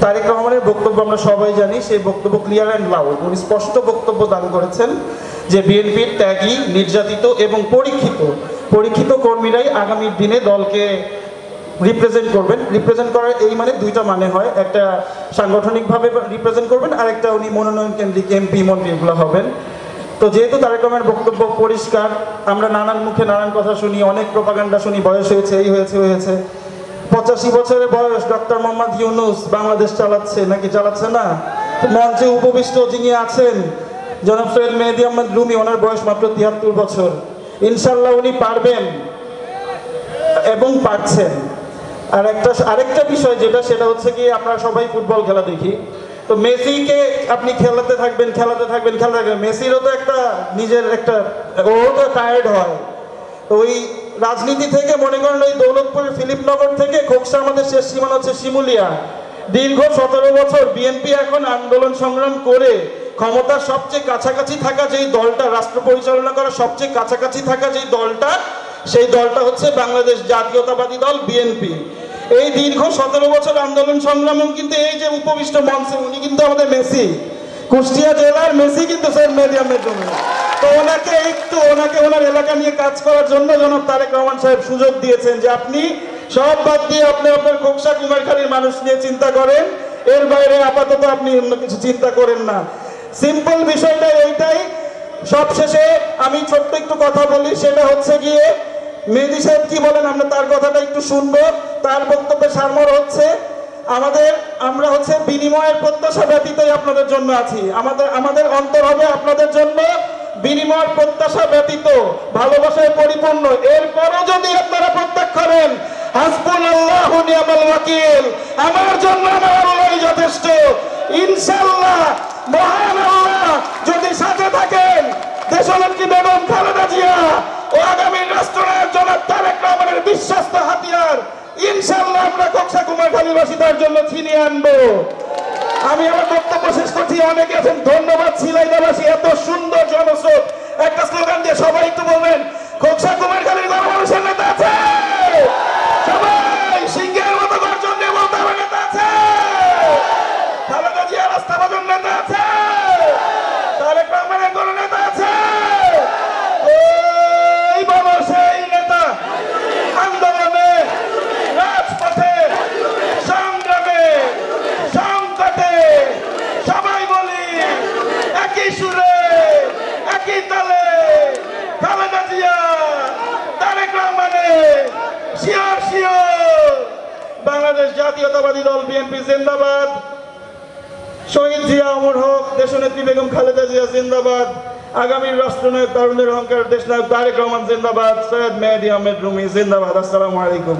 তারেক রহমানের বক্তব্য আমরা সবাই জানি, সেই বক্তব্য ক্লিয়ার অ্যান্ড লাউড। উনি স্পষ্ট বক্তব্য দান করেছেন যে বিএনপির ত্যাগী, নির্যাতিত এবং পরীক্ষিত কর্মীরাই আগামী দিনে দলকে রিপ্রেজেন্ট করবেন। রিপ্রেজেন্ট করার এই মানে দুইটা মানে হয়, একটা সাংগঠনিকভাবে রিপ্রেজেন্ট করবেন, আর একটা উনি মনোনয়ন কেন্দ্রিক এমপি মন্ত্রী এগুলো হবেন। তো যেহেতু তারেক রহমানের বক্তব্য পরিষ্কার, আমরা নানান মুখে নানান কথা শুনি, অনেক প্রোপাগান্ডা শুনি, বয়স হয়েছে, এই হয়েছে, ওই হয়েছে। 85 বছরের বয়স ডক্টর মোহাম্মদ ইউনূস বাংলাদেশ চালাচ্ছে নাকি চালাচ্ছে না? মঞ্চে উপবিষ্ট যিনি আছেন জনাব সৈয়দ মেহেদী আহমেদ রুমি, ওনার বয়স মাত্র 73 বছর। ইনশাল্লাহ উনি পারবেন এবং পারছেন। আর আরেকটা বিষয় যেটা, সেটা হচ্ছে কি আমরা সবাই ফুটবল খেলা দেখি, তো মেসিকে আপনি খেলাতে থাকবেন, মেসিরও তো একটা নিজের একটা, ও তো টায়ার্ড হয়। তো ওই রাজনীতি থেকে মনে করেন ওই দৌলতপুরের ফিলিপনগর থেকে খোকসা আমাদের শেষ সীমানা হচ্ছে শিমুলিয়া। দীর্ঘ 17 বছর বিএনপি এখন আন্দোলন সংগ্রাম করে ক্ষমতার সবচেয়ে কাছাকাছি থাকা যেই দলটা, রাষ্ট্র পরিচালনা করার সবচেয়ে কাছাকাছি থাকা যেই দলটা, সেই দলটা হচ্ছে বাংলাদেশ জাতীয়তাবাদী দল বিএনপি। এই দীর্ঘ 17 বছর আন্দোলন সংগ্রামও কিন্তু এই যে উপবিষ্ট মঞ্চে, উনি কিন্তু আমাদের মেসি, কুষ্টিয়া জেলার মেসি কিন্তু সৈয়দ মেহেদী আহমেদ রুমি। তো ওনাকে ওনার এলাকা নিয়ে কাজ করার জন্য জনাব তারেক রহমান সাহেব সুযোগ দিয়েছেন যে আপনি সব বাদ দিয়ে আপনি আপনার খোকসা কুমারখালীর মানুষ নিয়ে চিন্তা করেন, এর বাইরে আপাতত আপনি অন্য কিছু চিন্তা করেন না। সিম্পল বিষয়টা এইটাই। সবশেষে আমি ছোট্ট একটু কথা বলি, সেটা হচ্ছে গিয়ে মেহেদী সাহেব কি বলেন আমরা তার কথাটা একটু শুনবো। তার বক্তব্যের সারমর্ম হচ্ছে আমরা হচ্ছে বিনিময়ের প্রত্যাশা ব্যতীতই আপনাদের জন্য আছি। আমাদের অন্তর হবে আপনাদের জন্য বিনিময়ের প্রত্যাশা ব্যতীত, ভালোবাসায় পরিপূর্ণ। এরপরও যদি আপনারা প্রত্যাখ্যান করেন, হাসবুনাল্লাহু নি'মাল ওয়াকিল, আমার জন্য আমার আল্লাহই যথেষ্ট। ইনশাআল্লাহ মহান আল্লাহ যদি সাথে থাকেন, দেশনেত্রী বেগম খালেদা জিয়া ও আগামী রাষ্ট্রনায়ক জনাব তারেক রহমানের বিশ্বস্ত হাতিয়ার ইনশাআল্লাহ আমরা খোকসা কুমারখালীবাসী তার জন্য ছিনিয়ে আনবো। আমি আমার বক্তব্য শেষ করছি। অনেকে আছেন, ধন্যবাদ ঝিনাইদহবাসী, এত সুন্দর জনস্রোত। একটা স্লোগান দিয়ে সবাই একটু বলবেন, খোকসা কুমারখালীর গণমানুষের নেতা আছে, সবাই সিংহের মতো গর্জন দিয়ে বলতে হবে নেতা আছে, খালেদা জিয়ার আস্থাভাজন নেতা আছে, তারেক রহমানের কোন নেতা আছে, ওই বলো সেই নেতা। আন্দোলনে, রাজপথে, সংগ্রামে, সংকটে সবাই বলি একই সুরে, একই তালে, খালেদা জিয়া, তারেক রহমানের শিওর শিওর। বাংলাদেশ জাতীয়তাবাদী দল বিএনপি জিন্দাবাদ। শহীদ জিয়া অমর হোক, দেশনেত্রী বেগম খালেদা জিয়া জিন্দাবাদ। আগামীর রাষ্ট্রনায়ক, তরুণের অহংকার দেশনায়ক তারেক রহমান জিন্দাবাদ। সৈয়দ মেহেদী আহমেদ রুমি জিন্দাবাদ। আসসালামু আলাইকুম।